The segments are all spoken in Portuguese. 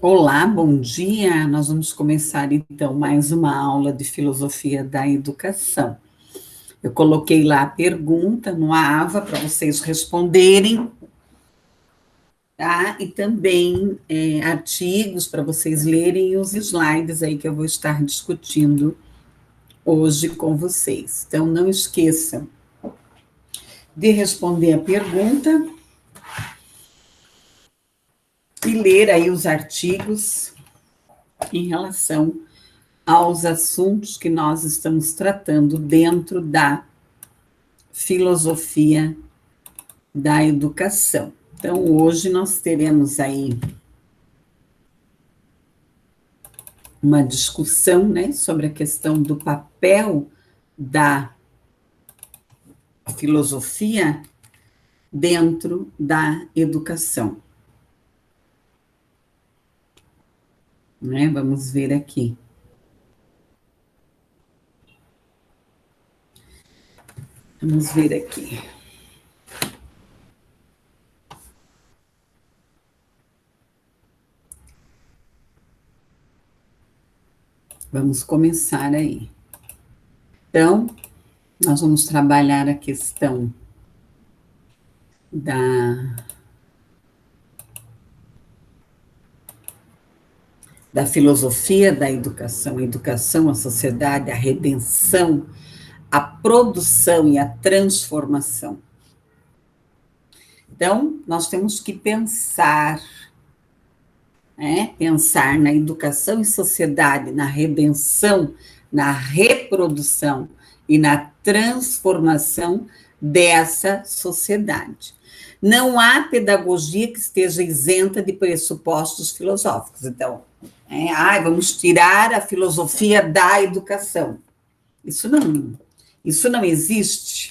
Olá, bom dia. Nós vamos começar então mais uma aula de filosofia da educação. Eu coloquei lá a pergunta no AVA para vocês responderem, tá? E também artigos para vocês lerem e os slides aí que eu vou estar discutindo hoje com vocês. Então, não esqueçam de responder a pergunta e ler aí os artigos em relação aos assuntos que nós estamos tratando dentro da filosofia da educação. Então, hoje nós teremos aí uma discussão, né, sobre a questão do papel da filosofia dentro da educação, né? Vamos ver aqui. Vamos ver aqui. Vamos começar aí. Então, nós vamos trabalhar a questão da filosofia da educação, a educação, a sociedade, a redenção, a produção e a transformação. Então, nós temos que pensar, né? Pensar na educação e sociedade, na redenção, na reprodução e na transformação dessa sociedade. Não há pedagogia que esteja isenta de pressupostos filosóficos. Então, vamos tirar a filosofia da educação. Isso não existe.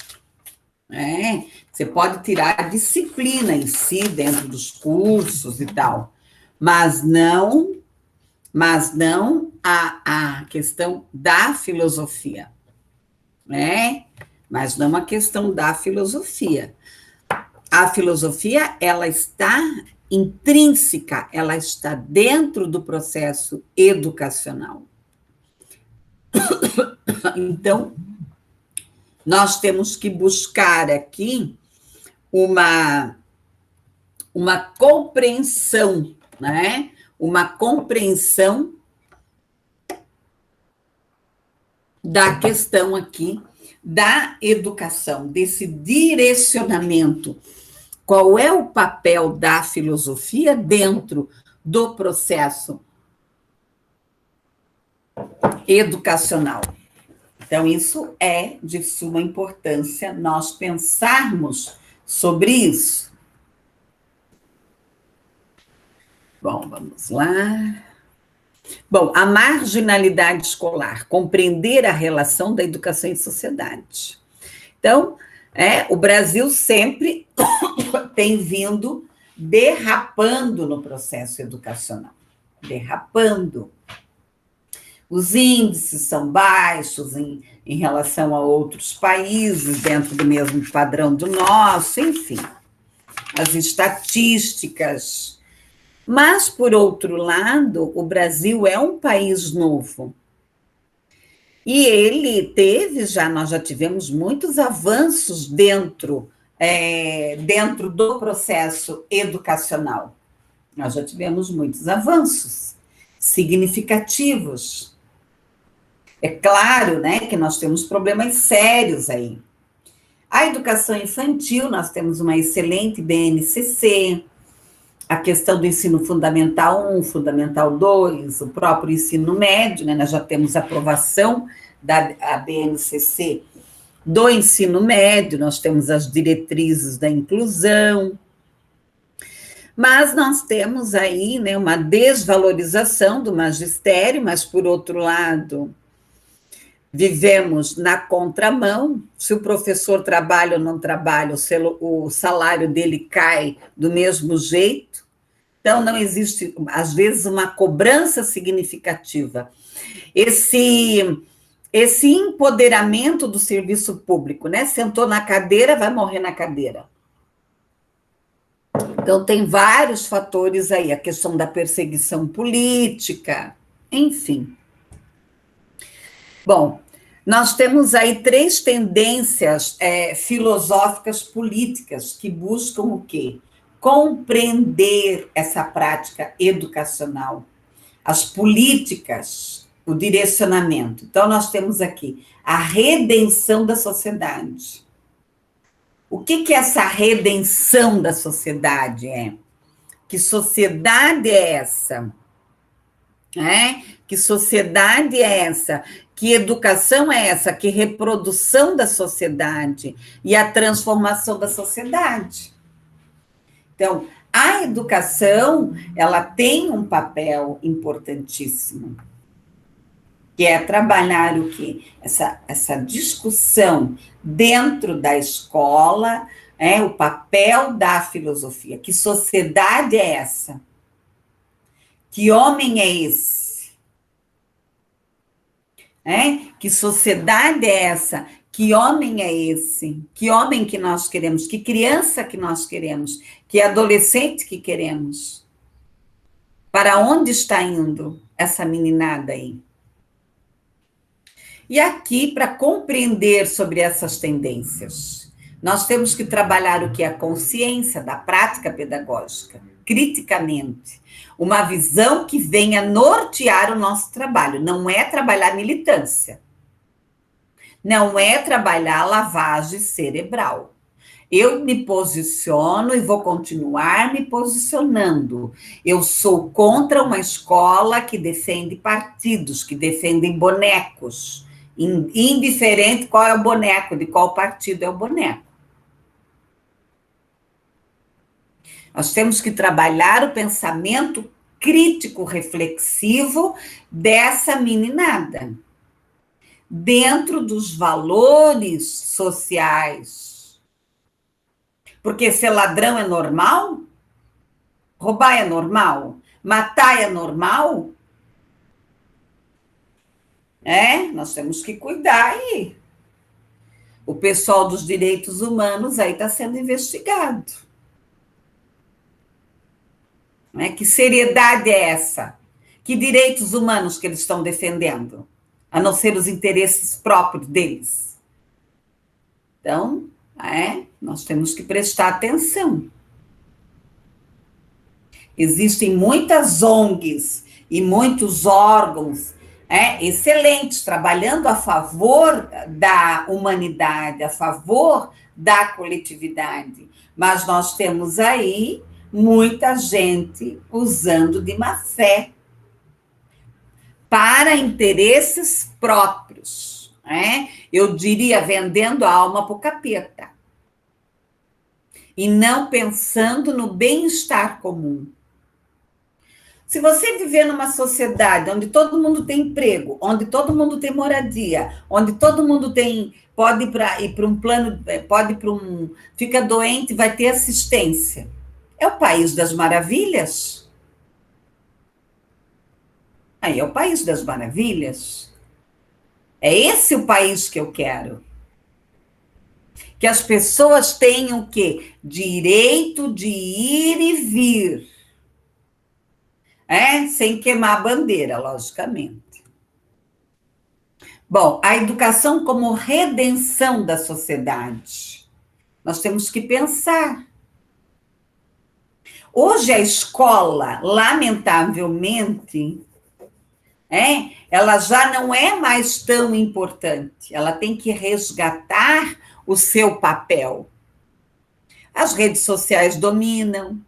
Né? Você pode tirar a disciplina em si, dentro dos cursos e tal, mas não a questão da filosofia, né? Mas não a questão da filosofia. A filosofia, ela está intrínseca, ela está dentro do processo educacional. Então, nós temos que buscar aqui uma compreensão, né? Uma compreensão da questão aqui da educação, desse direcionamento. Qual é o papel da filosofia dentro do processo educacional? Então, isso é de suma importância nós pensarmos sobre isso. Bom, vamos lá. Bom, a marginalidade escolar, compreender a relação da educação e sociedade. Então, o Brasil sempre tem vindo derrapando no processo educacional, derrapando. Os índices são baixos em relação a outros países, dentro do mesmo padrão do nosso, enfim, as estatísticas. Mas, por outro lado, o Brasil é um país novo. E nós já tivemos muitos avanços dentro do processo educacional. Nós já tivemos muitos avanços significativos. É claro, né, que nós temos problemas sérios aí. A educação infantil, nós temos uma excelente BNCC, a questão do ensino fundamental 1, fundamental 2, o próprio ensino médio, né, nós já temos aprovação da BNCC do ensino médio, nós temos as diretrizes da inclusão, mas nós temos aí, né, uma desvalorização do magistério, mas, por outro lado, vivemos na contramão. Se o professor trabalha ou não trabalha, o salário dele cai do mesmo jeito. Então, não existe, às vezes, uma cobrança significativa. Esse empoderamento do serviço público, né? Sentou na cadeira, vai morrer na cadeira. Então, tem vários fatores aí, a questão da perseguição política, enfim. Bom, nós temos aí três tendências filosóficas políticas que buscam o quê? Compreender essa prática educacional, as políticas, o direcionamento. Então, nós temos aqui a redenção da sociedade. O que é essa redenção da sociedade? Que sociedade é essa? Que sociedade é essa? Que educação é essa? Que reprodução da sociedade e a transformação da sociedade. Então, a educação, ela tem um papel importantíssimo, que é trabalhar o quê? Essa discussão dentro da escola, o papel da filosofia. Que sociedade é essa? Que homem é esse? Que sociedade é essa? Que homem é esse? Que homem que nós queremos? Que criança que nós queremos? Que adolescente que queremos? Para onde está indo essa meninada aí? E aqui, para compreender sobre essas tendências, nós temos que trabalhar o que é a consciência da prática pedagógica, criticamente. Uma visão que venha nortear o nosso trabalho. Não é trabalhar militância. Não é trabalhar lavagem cerebral. Eu me posiciono e vou continuar me posicionando. Eu sou contra uma escola que defende partidos, que defendem bonecos. Indiferente qual é o boneco, de qual partido é o boneco. Nós temos que trabalhar o pensamento crítico, reflexivo dessa meninada, dentro dos valores sociais. Porque ser ladrão é normal? Roubar é normal? Matar é normal? Nós temos que cuidar aí. O pessoal dos direitos humanos aí está sendo investigado. Que seriedade é essa? Que direitos humanos que eles estão defendendo? A não ser os interesses próprios deles. Então, nós temos que prestar atenção. Existem muitas ONGs e muitos órgãos excelentes, trabalhando a favor da humanidade, a favor da coletividade. Mas nós temos aí muita gente usando de má fé para interesses próprios. Eu diria, vendendo a alma para o capeta. E não pensando no bem-estar comum. Se você viver numa sociedade onde todo mundo tem emprego, onde todo mundo tem moradia, onde todo mundo pode ir para um plano, fica doente, vai ter assistência. É o país das maravilhas? Aí é o país das maravilhas. É esse o país que eu quero. Que as pessoas tenham o quê? Direito de ir e vir. Sem queimar a bandeira, logicamente. Bom, a educação como redenção da sociedade. Nós temos que pensar. Hoje a escola, lamentavelmente, ela já não é mais tão importante. Ela tem que resgatar o seu papel. As redes sociais dominam,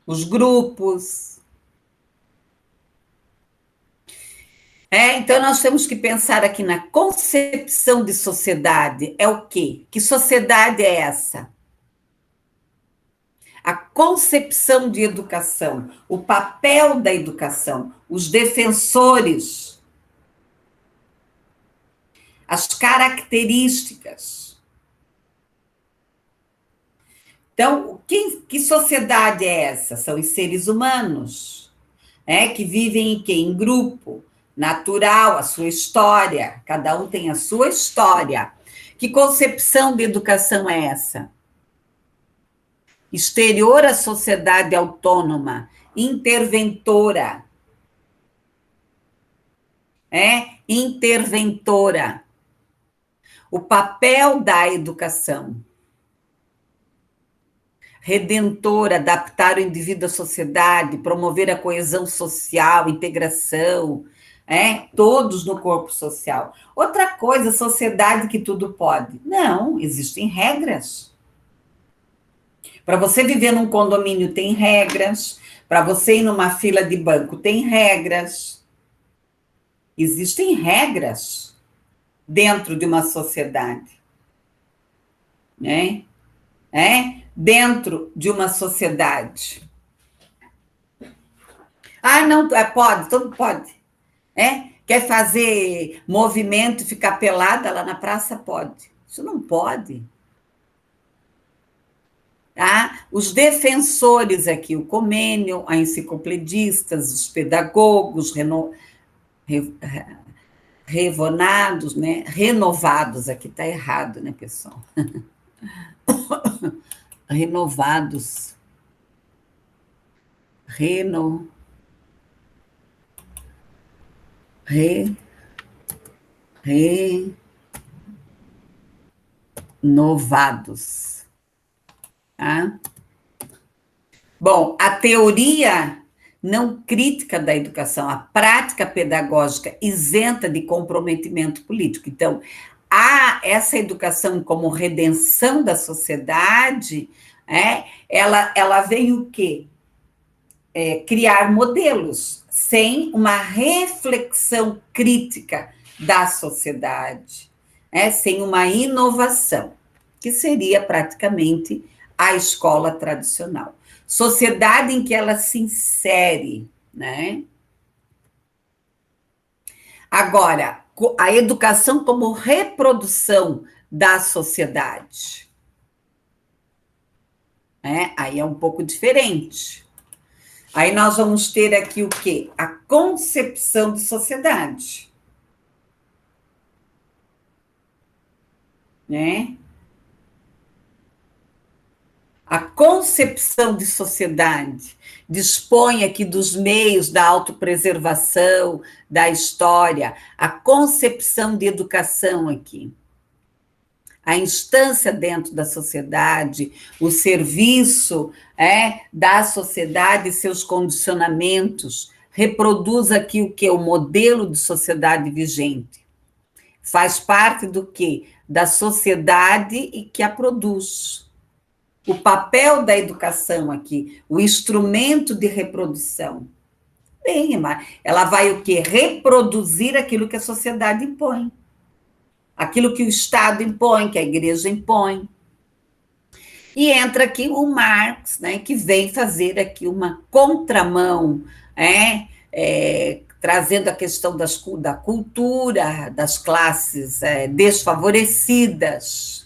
os grupos. Então, nós temos que pensar aqui na concepção de sociedade. É o quê? Que sociedade é essa? A concepção de educação, o papel da educação, os defensores, as características. Então, que sociedade é essa? São os seres humanos, que vivem em quê? Em grupo, natural, a sua história, cada um tem a sua história. Que concepção de educação é essa? exterior à sociedade autônoma, interventora. Interventora. O papel da educação. Redentora, adaptar o indivíduo à sociedade, promover a coesão social, integração, todos no corpo social. Outra coisa, sociedade que tudo pode. Não, existem regras. Para você viver num condomínio tem regras, para você ir numa fila de banco tem regras. Existem regras dentro de uma sociedade, né? Dentro de uma sociedade. Ah, não, pode, tudo pode. Quer fazer movimento e ficar pelada lá na praça? Pode. Isso não pode. Tá? Os defensores aqui, o Comênio, a enciclopedistas, os pedagogos, revonados, né? Renovados, aqui está errado, né, pessoal? Renovados. Renovados. Tá? Bom, a teoria não crítica da educação, a prática pedagógica isenta de comprometimento político. Então, há essa educação como redenção da sociedade, ela vem o quê? Criar modelos sem uma reflexão crítica da sociedade, sem uma inovação, que seria praticamente a escola tradicional. Sociedade em que ela se insere, né? Agora, a educação como reprodução da sociedade. Aí é um pouco diferente. Aí nós vamos ter aqui o quê? A concepção de sociedade. A concepção de sociedade dispõe aqui dos meios da autopreservação, da história, a concepção de educação aqui. A instância dentro da sociedade, o serviço da sociedade e seus condicionamentos, reproduz aqui o que? O modelo de sociedade vigente. Faz parte do quê? Da sociedade e que a produz. O papel da educação aqui, o instrumento de reprodução. Bem, ela vai o quê? Reproduzir aquilo que a sociedade impõe. Aquilo que o Estado impõe, que a igreja impõe. E entra aqui o Marx, que vem fazer aqui uma contramão, trazendo a questão da cultura, das classes desfavorecidas,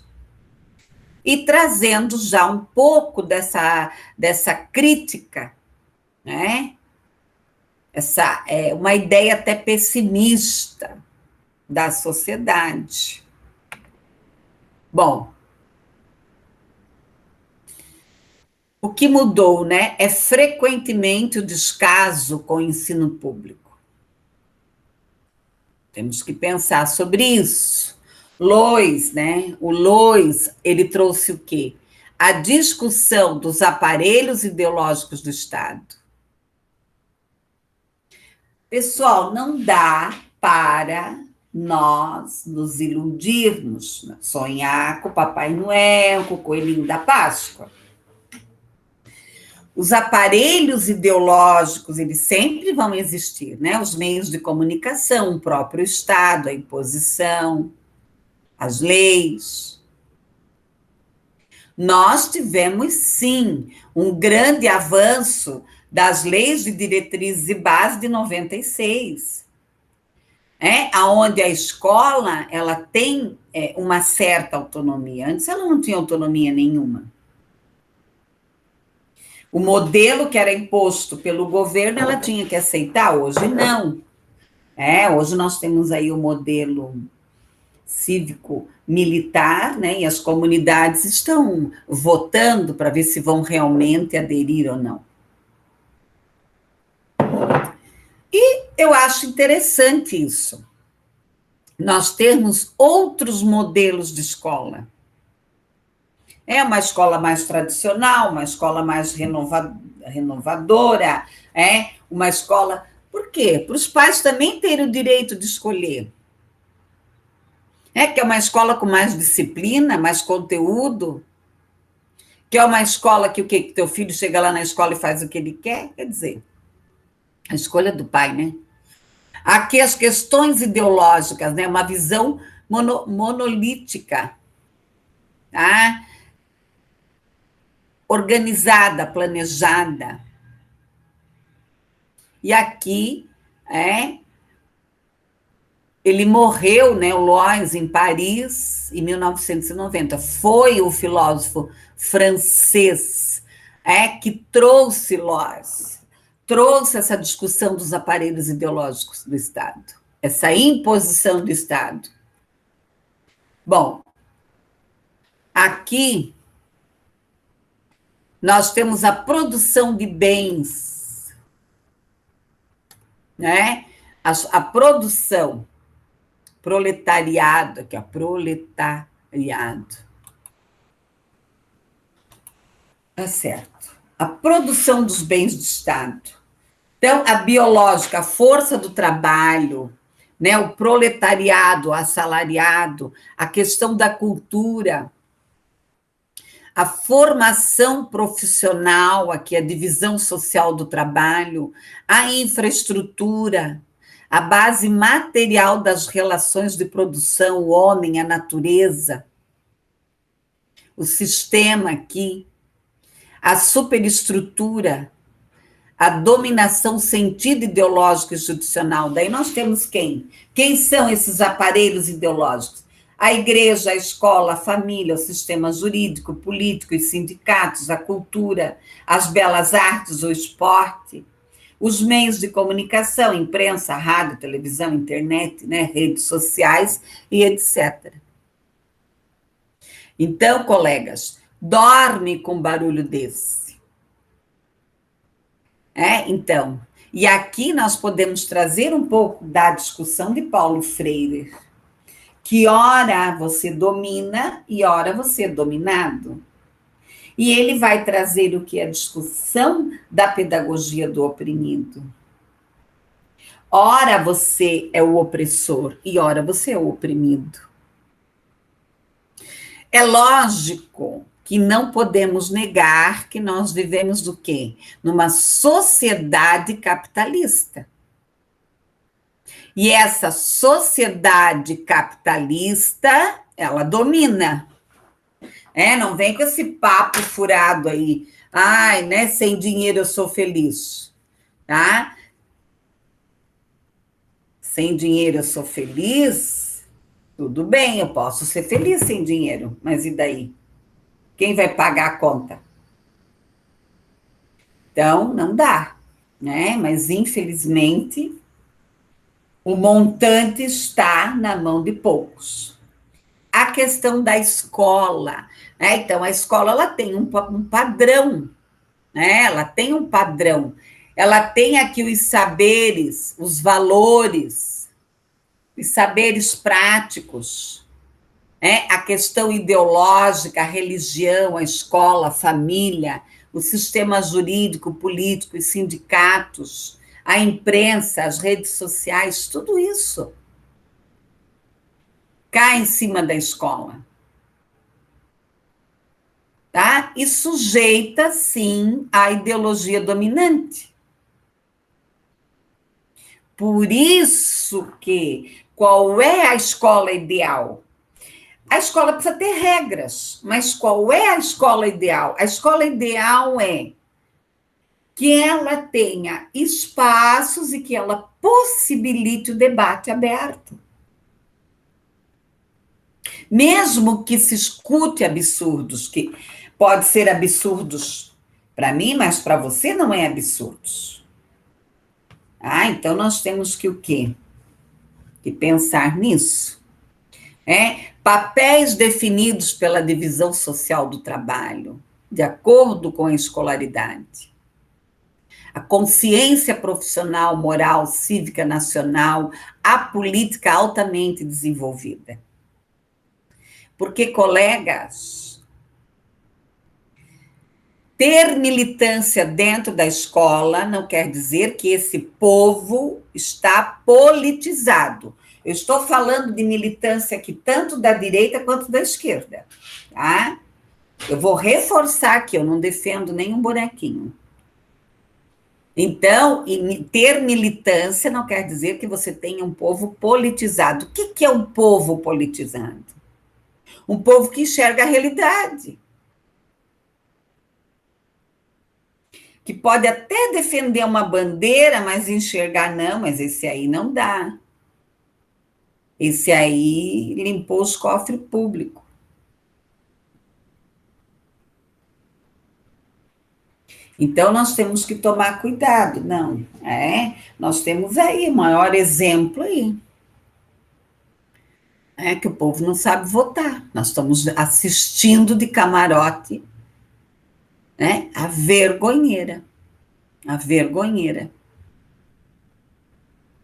e trazendo já um pouco dessa crítica, uma ideia até pessimista da sociedade. Bom, o que mudou, é frequentemente o descaso com o ensino público. Temos que pensar sobre isso. Lois, o Lois, ele trouxe o quê? A discussão dos aparelhos ideológicos do Estado. Pessoal, não dá para nós nos iludirmos, sonhar com o Papai Noel, com o Coelhinho da Páscoa. Os aparelhos ideológicos, eles sempre vão existir, os meios de comunicação, o próprio Estado, a imposição, as leis. Nós tivemos, sim, um grande avanço das leis de diretrizes e base de 96, onde a escola ela tem uma certa autonomia. Antes ela não tinha autonomia nenhuma. O modelo que era imposto pelo governo, ela tinha que aceitar, hoje não. Hoje nós temos aí o modelo cívico-militar, né, e as comunidades estão votando para ver se vão realmente aderir ou não. E eu acho interessante isso, nós termos outros modelos de escola. É uma escola mais tradicional, uma escola mais renovadora, uma escola... Por quê? Para os pais também terem o direito de escolher. Que é uma escola com mais disciplina, mais conteúdo, que é uma escola que o quê? Que teu filho chega lá na escola e faz o que ele quer? Quer dizer, a escolha do pai, né? Aqui as questões ideológicas, né? Uma visão monolítica, tá? Organizada, planejada. E aqui, ele morreu, né, o Lois, em Paris, em 1990. Foi o filósofo francês que trouxe Lois, trouxe essa discussão dos aparelhos ideológicos do Estado, essa imposição do Estado. Bom, aqui nós temos a produção de bens, né? A produção, proletariado, aqui, ó, proletariado. Tá certo. A produção dos bens do Estado. Então, a biológica, a força do trabalho, né, o proletariado, o assalariado, a questão da cultura, a formação profissional, aqui a divisão social do trabalho, a infraestrutura, a base material das relações de produção, o homem, a natureza, o sistema aqui, a superestrutura, a dominação sentido ideológico e institucional. Daí nós temos quem? Quem são esses aparelhos ideológicos? A igreja, a escola, a família, o sistema jurídico, político, os sindicatos, a cultura, as belas artes, o esporte, os meios de comunicação, imprensa, rádio, televisão, internet, né, redes sociais e etc. Então, colegas, dorme com barulho desse. Então, e aqui nós podemos trazer um pouco da discussão de Paulo Freire, que ora você domina e ora você é dominado. E ele vai trazer o que é a discussão da pedagogia do oprimido. Ora você é o opressor e ora você é o oprimido. É lógico que não podemos negar que nós vivemos do quê? Numa sociedade capitalista. E essa sociedade capitalista, ela domina. Não vem com esse papo furado aí. Ai, né, sem dinheiro eu sou feliz. Tá? Sem dinheiro eu sou feliz? Tudo bem, eu posso ser feliz sem dinheiro, mas e daí? Quem vai pagar a conta? Então, não dá, né? Mas, infelizmente, o montante está na mão de poucos. A questão da escola, né? Então, a escola ela tem um padrão, né? Ela tem um padrão. Ela tem aqui os saberes, os valores, os saberes práticos, a questão ideológica, a religião, a escola, a família, o sistema jurídico, político, os sindicatos, a imprensa, as redes sociais, tudo isso cai em cima da escola. Tá? E sujeita, sim, à ideologia dominante. Por isso que, qual é a escola ideal? A escola precisa ter regras, mas qual é a escola ideal? A escola ideal é que ela tenha espaços e que ela possibilite o debate aberto. Mesmo que se escute absurdos, que pode ser absurdos para mim, mas para você não é absurdos. Então nós temos que o quê? Que pensar nisso. Papéis definidos pela divisão social do trabalho, de acordo com a escolaridade. A consciência profissional, moral, cívica, nacional, a política altamente desenvolvida. Porque, colegas, ter militância dentro da escola não quer dizer que esse povo está politizado. Eu estou falando de militância aqui tanto da direita quanto da esquerda, tá? Eu vou reforçar que eu não defendo nenhum bonequinho. Então, ter militância não quer dizer que você tenha um povo politizado. O que é um povo politizado? Um povo que enxerga a realidade. Que pode até defender uma bandeira, mas enxergar, não, mas esse aí não dá. Esse aí limpou os cofres públicos. Então, nós temos que tomar cuidado, não, nós temos aí o maior exemplo aí, que o povo não sabe votar, nós estamos assistindo de camarote, a vergonheira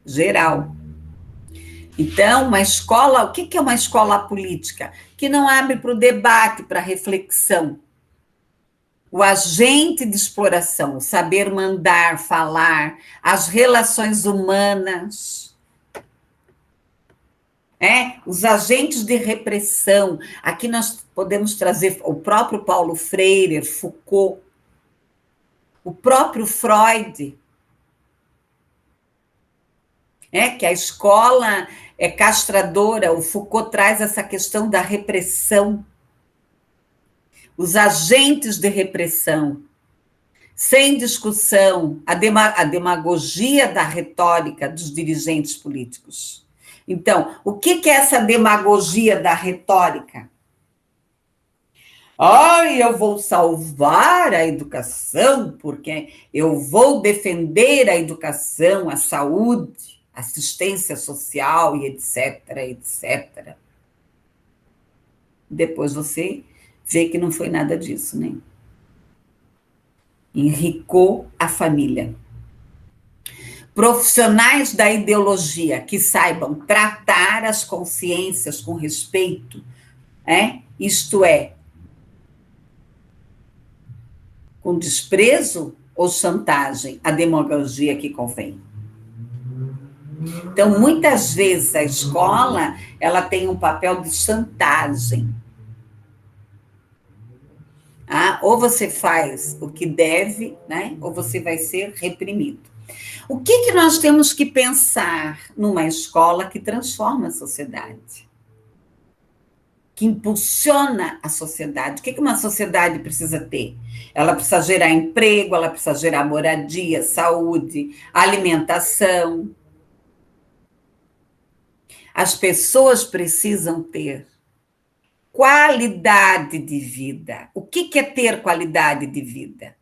geral. Então, uma escola, o que é uma escola política? Que não abre para o debate, para a reflexão. O agente de exploração, o saber mandar, falar, as relações humanas, os agentes de repressão. Aqui nós podemos trazer o próprio Paulo Freire, Foucault, o próprio Freud, que a escola é castradora, o Foucault traz essa questão da repressão, os agentes de repressão, sem discussão, a demagogia da retórica dos dirigentes políticos. Então, o que é essa demagogia da retórica? Eu vou salvar a educação, porque eu vou defender a educação, a saúde, assistência social e etc, etc. Depois você vê que não foi nada disso, né? Enricou a família. Profissionais da ideologia que saibam tratar as consciências com respeito, isto é, com desprezo ou chantagem, a demagogia que convém. Então, muitas vezes a escola, ela tem um papel de chantagem. Ou você faz o que deve, ou você vai ser reprimido. O que nós temos que pensar numa escola que transforma a sociedade? Que impulsiona a sociedade. O que uma sociedade precisa ter? Ela precisa gerar emprego, ela precisa gerar moradia, saúde, alimentação. As pessoas precisam ter qualidade de vida. O que é ter qualidade de vida?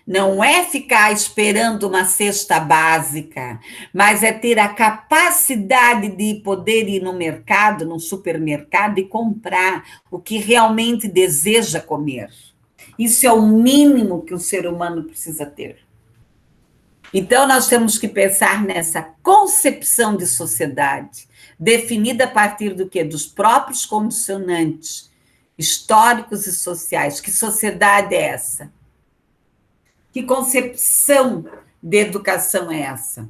Não é ficar esperando uma cesta básica, mas é ter a capacidade de poder ir no mercado, no supermercado, e comprar o que realmente deseja comer. Isso é o mínimo que o ser humano precisa ter. Então, nós temos que pensar nessa concepção de sociedade, definida a partir do quê? Dos próprios condicionantes históricos e sociais. Que sociedade é essa? Que concepção de educação é essa?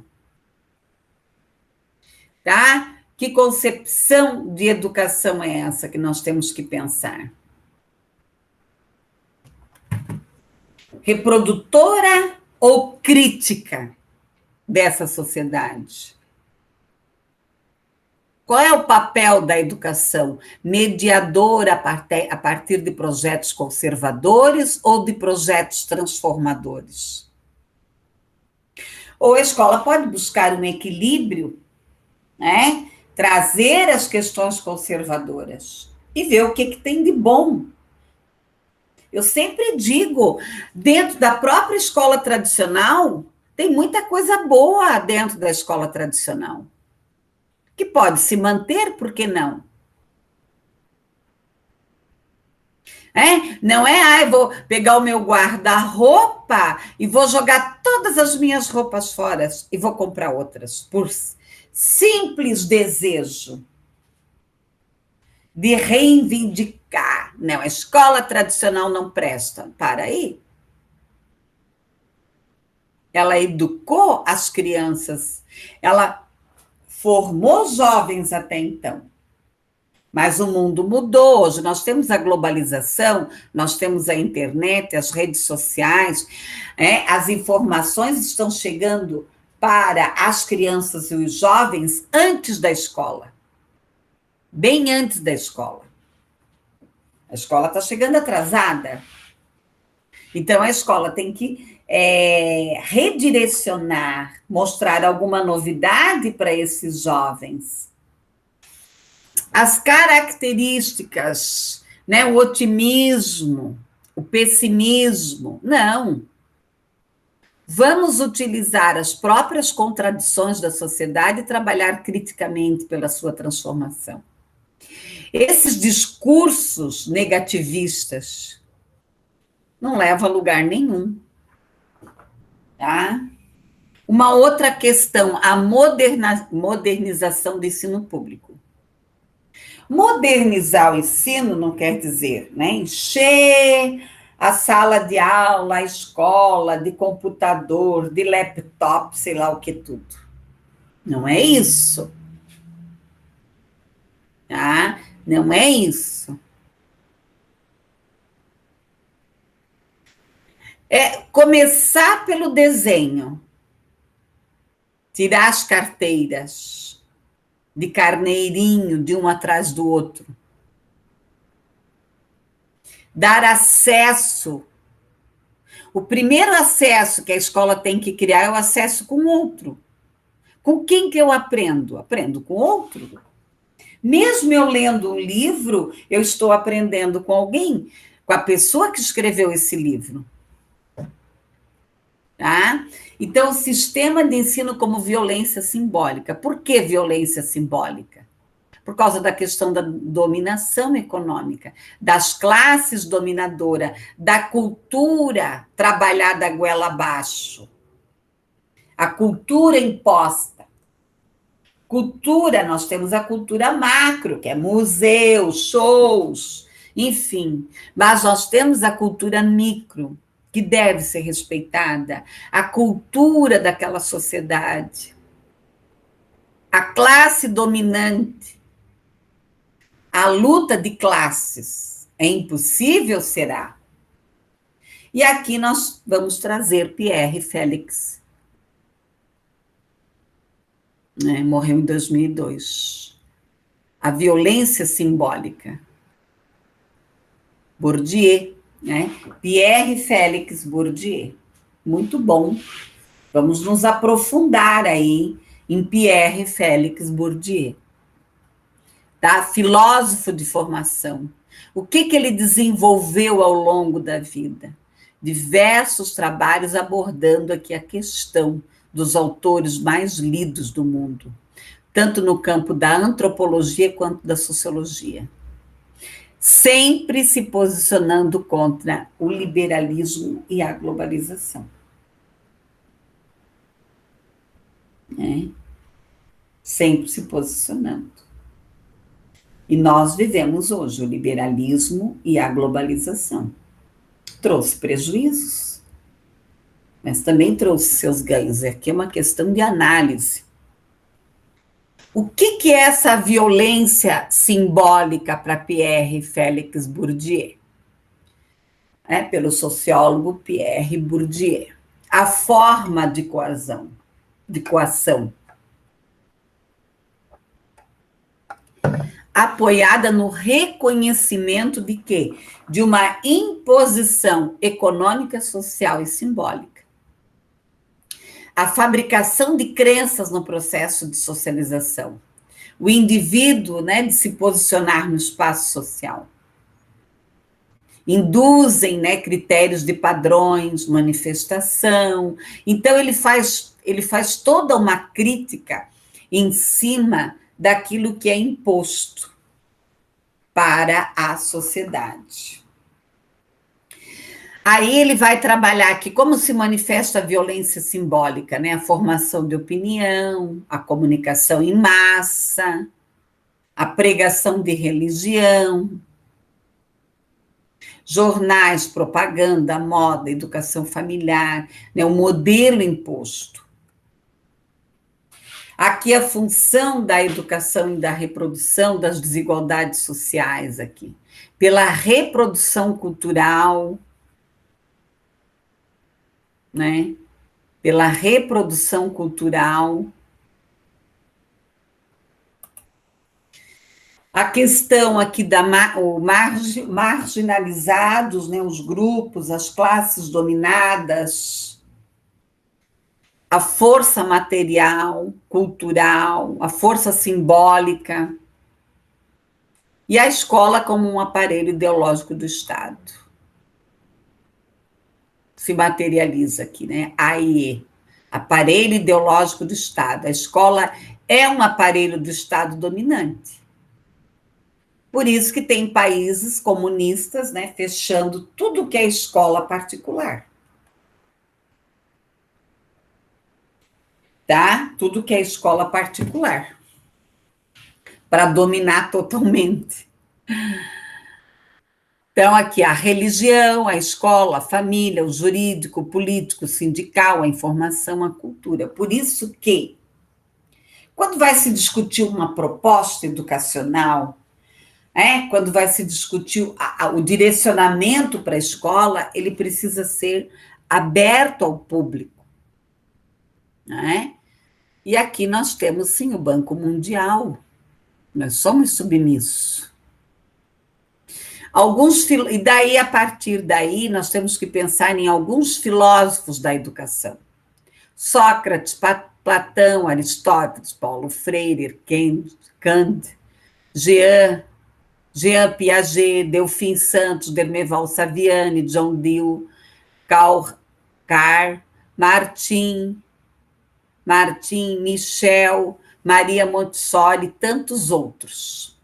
Tá? Que concepção de educação é essa que nós temos que pensar? Reprodutora ou crítica dessa sociedade? Qual é o papel da educação? Mediadora a partir de projetos conservadores ou de projetos transformadores? Ou a escola pode buscar um equilíbrio, trazer as questões conservadoras e ver o que tem de bom. Eu sempre digo, dentro da própria escola tradicional, tem muita coisa boa dentro da escola tradicional. que pode se manter, por que não? Não é, eu vou pegar o meu guarda-roupa e vou jogar todas as minhas roupas fora e vou comprar outras, por simples desejo de reivindicar. Não, a escola tradicional não presta. Para aí. Ela educou as crianças, ela formou jovens até então. Mas o mundo mudou. Hoje nós temos a globalização, nós temos a internet, as redes sociais, as informações estão chegando para as crianças e os jovens antes da escola, bem antes da escola. A escola está chegando atrasada. Então, a escola tem que redirecionar, mostrar alguma novidade para esses jovens. As características, né, o otimismo, o pessimismo, não. Vamos utilizar as próprias contradições da sociedade e trabalhar criticamente pela sua transformação. Esses discursos negativistas não levam a lugar nenhum. Tá? Uma outra questão, a modernização do ensino público. Modernizar o ensino não quer dizer, né, encher a sala de aula, a escola, de computador, de laptop, sei lá o que tudo. Não é isso. Tá? Não é isso. É começar pelo desenho. Tirar as carteiras de carneirinho de um atrás do outro. Dar acesso. O primeiro acesso que a escola tem que criar é o acesso com o outro. Com quem que eu aprendo? Aprendo com outro. Mesmo eu lendo um livro, eu estou aprendendo com alguém, com a pessoa que escreveu esse livro. Tá? Então, o sistema de ensino como violência simbólica. Por que violência simbólica? Por causa da questão da dominação econômica, das classes dominadoras, da cultura trabalhada a goela abaixo, a cultura imposta. Cultura, nós temos a cultura macro, que é museus, shows, enfim, mas nós temos a cultura micro, que deve ser respeitada, a cultura daquela sociedade, a classe dominante, a luta de classes. É impossível, será? E aqui nós vamos trazer Pierre Félix. Morreu em 2002. A violência simbólica. Bourdieu, né? Pierre Félix Bourdieu. Muito bom. Vamos nos aprofundar aí em Pierre Félix Bourdieu. Tá? Filósofo de formação. O que ele desenvolveu ao longo da vida? Diversos trabalhos abordando aqui a questão dos autores mais lidos do mundo, tanto no campo da antropologia quanto da sociologia. Sempre se posicionando contra o liberalismo e a globalização. Sempre se posicionando. E nós vivemos hoje o liberalismo e a globalização. Trouxe prejuízos, mas também trouxe seus ganhos. Aqui é uma questão de análise. O que é essa violência simbólica para Pierre Félix Bourdieu? Pelo sociólogo Pierre Bourdieu. A forma de coação. Apoiada no reconhecimento de quê? De uma imposição econômica, social e simbólica. A fabricação de crenças no processo de socialização. O indivíduo, de se posicionar no espaço social. Induzem, critérios de padrões, manifestação. Então, ele faz toda uma crítica em cima daquilo que é imposto para a sociedade. Aí ele vai trabalhar aqui como se manifesta a violência simbólica, né? A formação de opinião, a comunicação em massa, a pregação de religião, jornais, propaganda, moda, educação familiar, né? O modelo imposto. Aqui a função da educação e da reprodução das desigualdades sociais aqui, pela reprodução cultural, né? Pela reprodução cultural. A questão aqui marginalizados, né? Os grupos, as classes dominadas, a força material, cultural, a força simbólica, e a escola como um aparelho ideológico do Estado. Se materializa aqui, né? AIE, aparelho ideológico do Estado. A escola é um aparelho do Estado dominante. Por isso que tem países comunistas, né, fechando tudo que é escola particular. Tá? Tudo que é escola particular. Para dominar totalmente. Então, aqui, a religião, a escola, a família, o jurídico, o político, o sindical, a informação, a cultura. Por isso que, quando vai se discutir uma proposta educacional, quando vai se discutir o direcionamento para a escola, ele precisa ser aberto ao público. Né? E aqui nós temos, sim, o Banco Mundial. Nós somos submissos. E daí, a partir daí, nós temos que pensar em alguns filósofos da educação. Sócrates, Platão, Aristóteles, Paulo Freire, Kant, Jean Piaget, Delfim Santos, Dermeval Saviani, John Dewey, Karl Martin, Michel, Maria Montessori e tantos outros.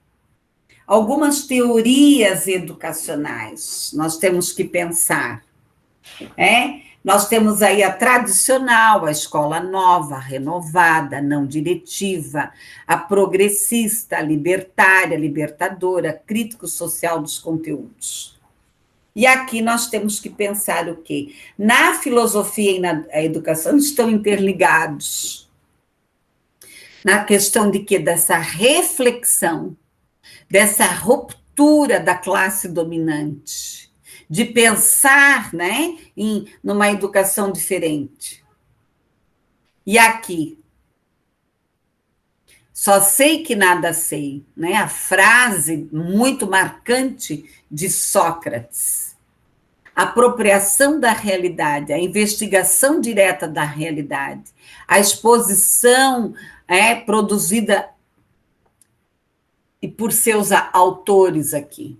Algumas teorias educacionais nós temos que pensar. Nós temos aí a tradicional, a escola nova, renovada, não diretiva, a progressista, a libertária, libertadora, crítico-social dos conteúdos. E aqui nós temos que pensar o quê? Na filosofia e na educação estão interligados. Na questão de quê? Dessa reflexão, dessa ruptura da classe dominante, de pensar, né, numa educação diferente. E aqui, só sei que nada sei, né? A frase muito marcante de Sócrates. A apropriação da realidade, a investigação direta da realidade, a exposição produzida e por seus autores aqui.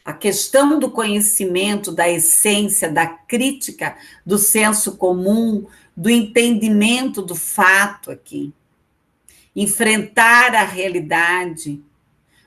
A questão do conhecimento, da essência, da crítica, do senso comum, do entendimento do fato aqui. Enfrentar a realidade,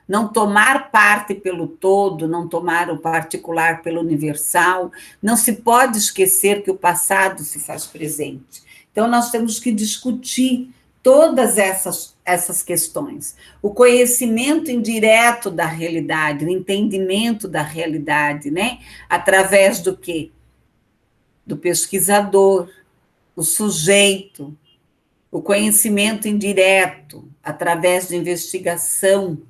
não tomar parte pelo todo, não tomar o particular pelo universal. Não se pode esquecer que o passado se faz presente. Então, nós temos que discutir todas essas questões. O conhecimento indireto da realidade, o entendimento da realidade, né? Através do quê? Do pesquisador, o sujeito, o conhecimento indireto, através de investigação.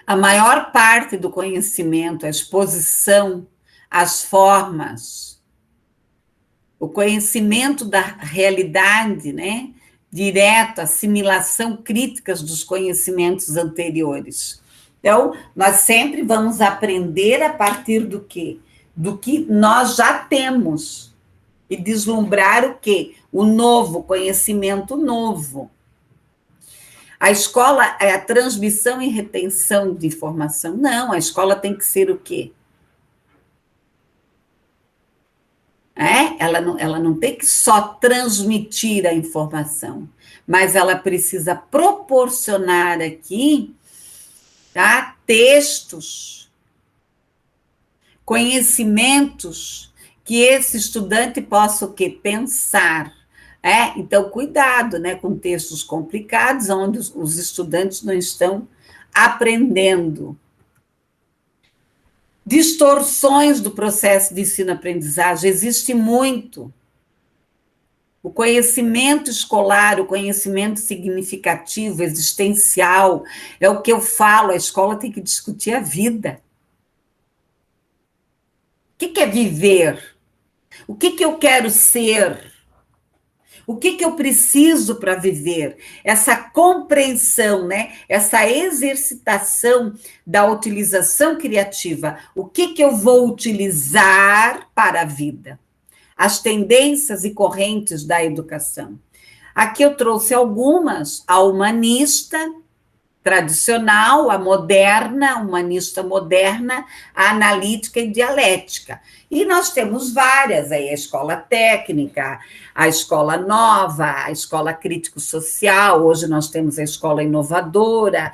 A maior parte do conhecimento, a exposição, as formas, o conhecimento da realidade, né? Direto, assimilação críticas dos conhecimentos anteriores. Então, nós sempre vamos aprender a partir do quê? Do que nós já temos. E deslumbrar o quê? O novo, conhecimento novo. A escola é a transmissão e retenção de informação. Não, a escola tem que ser o quê? né? Ela não tem que só transmitir a informação, mas ela precisa proporcionar aqui, tá? Textos, conhecimentos que esse estudante possa o quê? Pensar. Então, cuidado, né, com textos complicados, onde os estudantes não estão aprendendo. Distorções do processo de ensino-aprendizagem, existe muito. O conhecimento escolar, o conhecimento significativo, existencial, é o que eu falo, a escola tem que discutir a vida. O que é viver? O que eu quero ser? O que eu preciso para viver? Essa compreensão, né? Essa exercitação da utilização criativa. O que eu vou utilizar para a vida? As tendências e correntes da educação. Aqui eu trouxe algumas, a humanista tradicional, a moderna, a humanista moderna, a analítica e dialética. E nós temos várias aí, a escola técnica, a escola nova, a escola crítico-social, hoje nós temos a escola inovadora,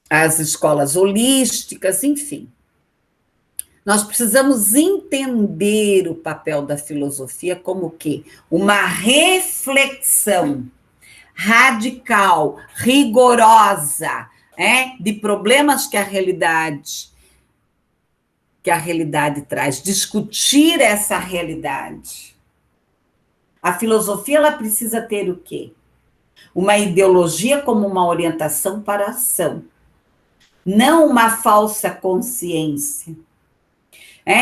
as escolas holísticas, enfim. Nós precisamos entender o papel da filosofia como o quê? Uma reflexão radical, rigorosa, de problemas que a realidade traz, discutir essa realidade. A filosofia ela precisa ter o quê? Uma ideologia como uma orientação para a ação, não uma falsa consciência.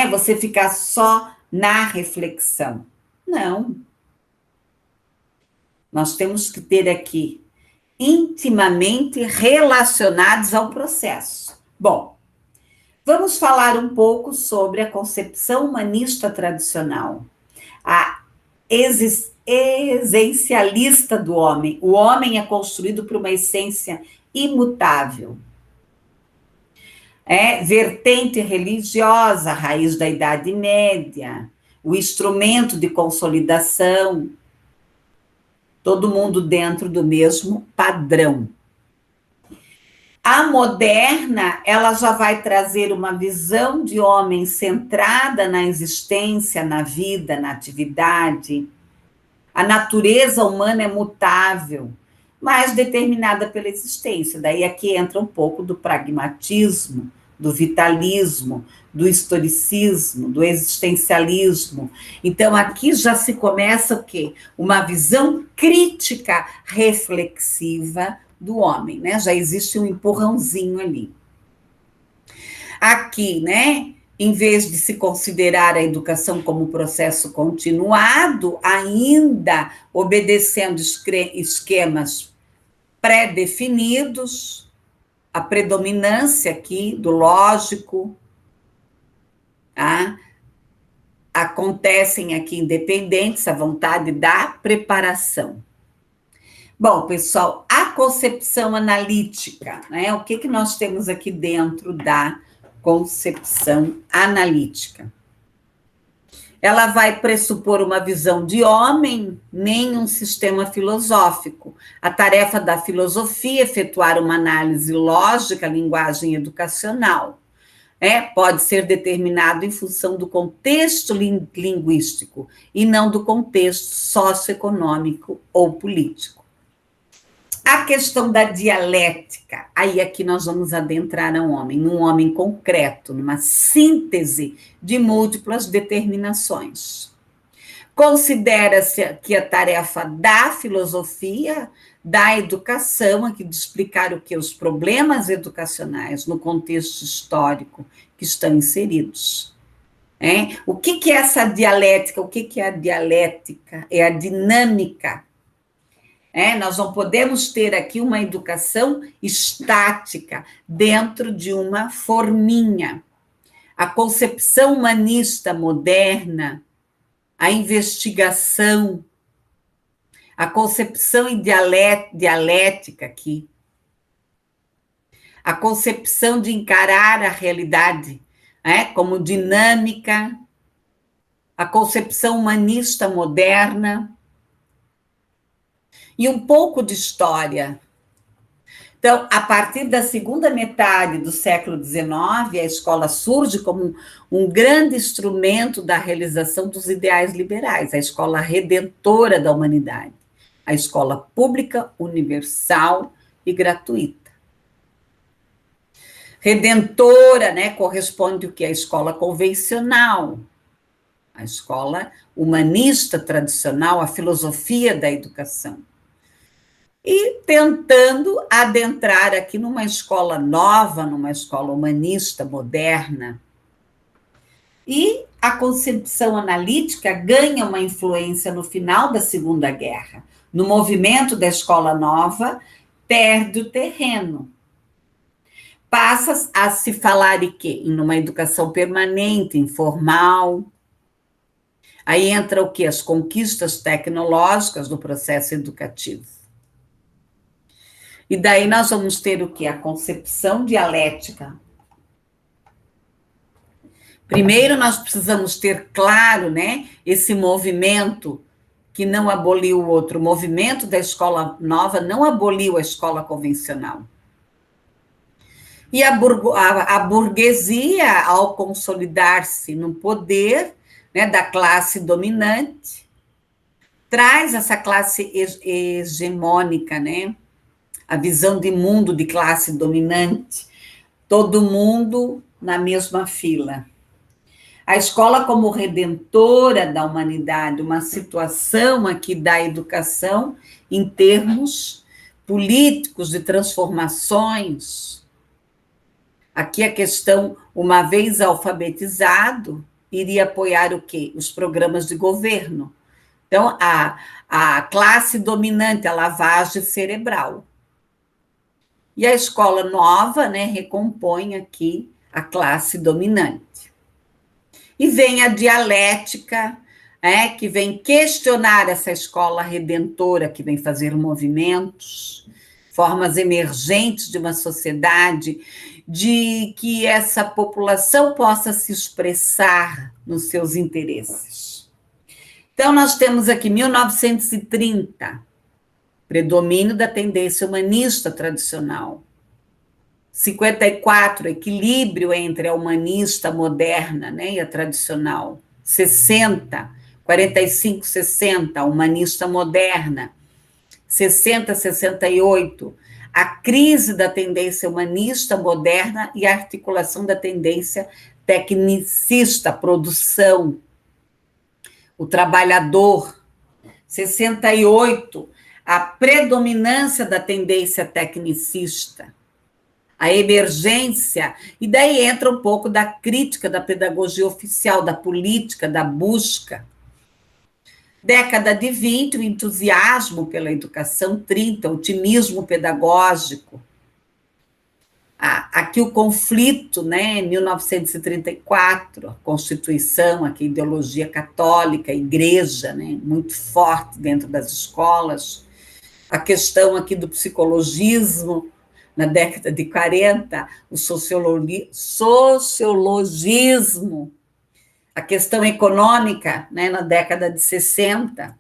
Você ficar só na reflexão. Não. Nós temos que ter aqui intimamente relacionados ao processo. Bom, vamos falar um pouco sobre a concepção humanista tradicional, a essencialista do homem. O homem é construído por uma essência imutável. Vertente religiosa, raiz da Idade Média, o instrumento de consolidação, todo mundo dentro do mesmo padrão. A moderna, ela já vai trazer uma visão de homem centrada na existência, na vida, na atividade. A natureza humana é mutável, mas determinada pela existência. Daí aqui entra um pouco do pragmatismo, do vitalismo, do historicismo, do existencialismo. Então, aqui já se começa o quê? Uma visão crítica, reflexiva do homem, né? Já existe um empurrãozinho ali. Aqui, né? Em vez de se considerar a educação como processo continuado, ainda obedecendo esquemas pré-definidos, a predominância aqui do lógico, tá? Acontecem aqui independentes, a vontade da preparação. Bom, pessoal, a concepção analítica, né? O que nós temos aqui dentro da concepção analítica? Ela vai pressupor uma visão de homem, nem um sistema filosófico. A tarefa da filosofia é efetuar uma análise lógica, linguagem educacional. Pode ser determinado em função do contexto linguístico e não do contexto socioeconômico ou político. A questão da dialética, aí aqui nós vamos adentrar num homem concreto, numa síntese de múltiplas determinações. Considera-se que a tarefa da filosofia, da educação, aqui de explicar o que? Os problemas educacionais no contexto histórico que estão inseridos. O que é essa dialética? O que é a dialética? É a dinâmica. Nós não podemos ter aqui uma educação estática dentro de uma forminha. A concepção humanista moderna, a investigação, a concepção dialética aqui, a concepção de encarar a realidade como dinâmica, a concepção humanista moderna e um pouco de história. Então, a partir da segunda metade do século XIX, a escola surge como um grande instrumento da realização dos ideais liberais, a escola redentora da humanidade, a escola pública, universal e gratuita. Redentora, né, corresponde o que? A escola convencional, a escola humanista tradicional, a filosofia da educação. E tentando adentrar aqui numa escola nova, numa escola humanista, moderna. E a concepção analítica ganha uma influência no final da Segunda Guerra. No movimento da escola nova, perde o terreno. Passa a se falar em quê? Em uma educação permanente, informal. Aí entra o quê? As conquistas tecnológicas do processo educativo. E daí nós vamos ter o quê? A concepção dialética. Primeiro nós precisamos ter claro, né, esse movimento que não aboliu o outro. O movimento da escola nova não aboliu a escola convencional. E a burguesia, ao consolidar-se no poder, né, da classe dominante, traz essa classe hegemônica, né? A visão de mundo de classe dominante, todo mundo na mesma fila. A escola como redentora da humanidade, uma situação aqui da educação em termos políticos de transformações. Aqui a questão, uma vez alfabetizado, iria apoiar o quê? Os programas de governo. Então, a classe dominante, a lavagem cerebral. E a escola nova, né, recompõe aqui a classe dominante. E vem a dialética, que vem questionar essa escola redentora, que vem fazer movimentos, formas emergentes de uma sociedade, de que essa população possa se expressar nos seus interesses. Então, nós temos aqui 1930, predomínio da tendência humanista tradicional. 54, equilíbrio entre a humanista moderna, né, e a tradicional. 60, 45, 60, a humanista moderna. 60, 68, a crise da tendência humanista moderna e a articulação da tendência tecnicista, produção. O trabalhador. 68, a predominância da tendência tecnicista, a emergência, e daí entra um pouco da crítica da pedagogia oficial, da política, da busca. Década de 20, o entusiasmo pela educação. 30, o otimismo pedagógico. Aqui o conflito, né, 1934, a Constituição, aqui a ideologia católica, a igreja, né, muito forte dentro das escolas. A questão aqui do psicologismo, na década de 40, o sociologismo, a questão econômica, né, na década de 60.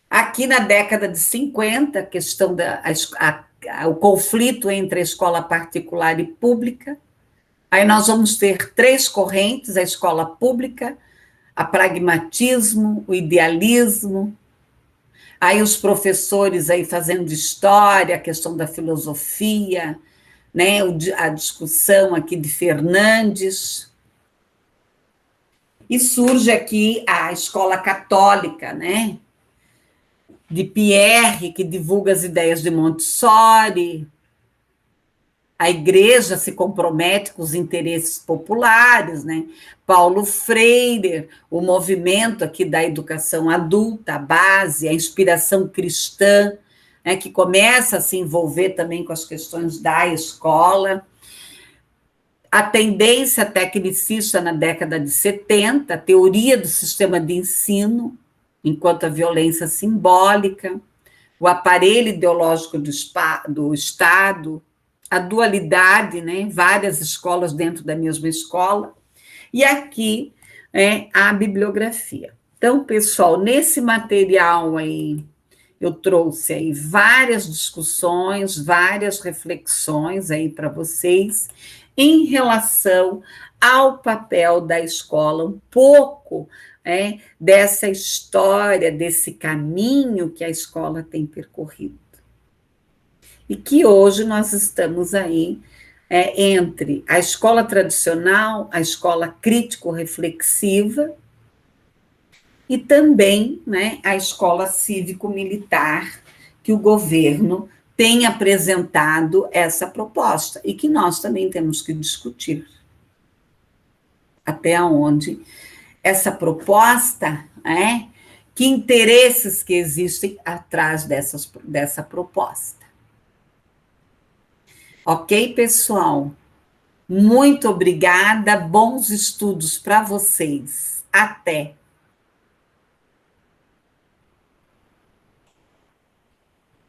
Aqui na década de 50, a questão o conflito entre a escola particular e pública. Aí nós vamos ter 3 correntes: a escola pública, a pragmatismo, o idealismo. Aí os professores aí fazendo história, a questão da filosofia, né, a discussão aqui de Fernandes. E surge aqui a escola católica, né, de Pierre, que divulga as ideias de Montessori. A igreja se compromete com os interesses populares, né? Paulo Freire, o movimento aqui da educação adulta, a base, a inspiração cristã, né, que começa a se envolver também com as questões da escola. A tendência tecnicista na década de 70, a teoria do sistema de ensino, enquanto a violência simbólica, o aparelho ideológico do Estado, a dualidade, né, várias escolas dentro da mesma escola. E aqui a bibliografia. Então, pessoal, nesse material aí, eu trouxe aí várias discussões, várias reflexões aí para vocês em relação ao papel da escola, um pouco dessa história, desse caminho que a escola tem percorrido. E que hoje nós estamos aí entre a escola tradicional, a escola crítico-reflexiva, e também a escola cívico-militar, que o governo tem apresentado essa proposta, e que nós também temos que discutir até onde essa proposta, que interesses que existem atrás dessa proposta. Ok, pessoal? Muito obrigada, bons estudos para vocês. Até!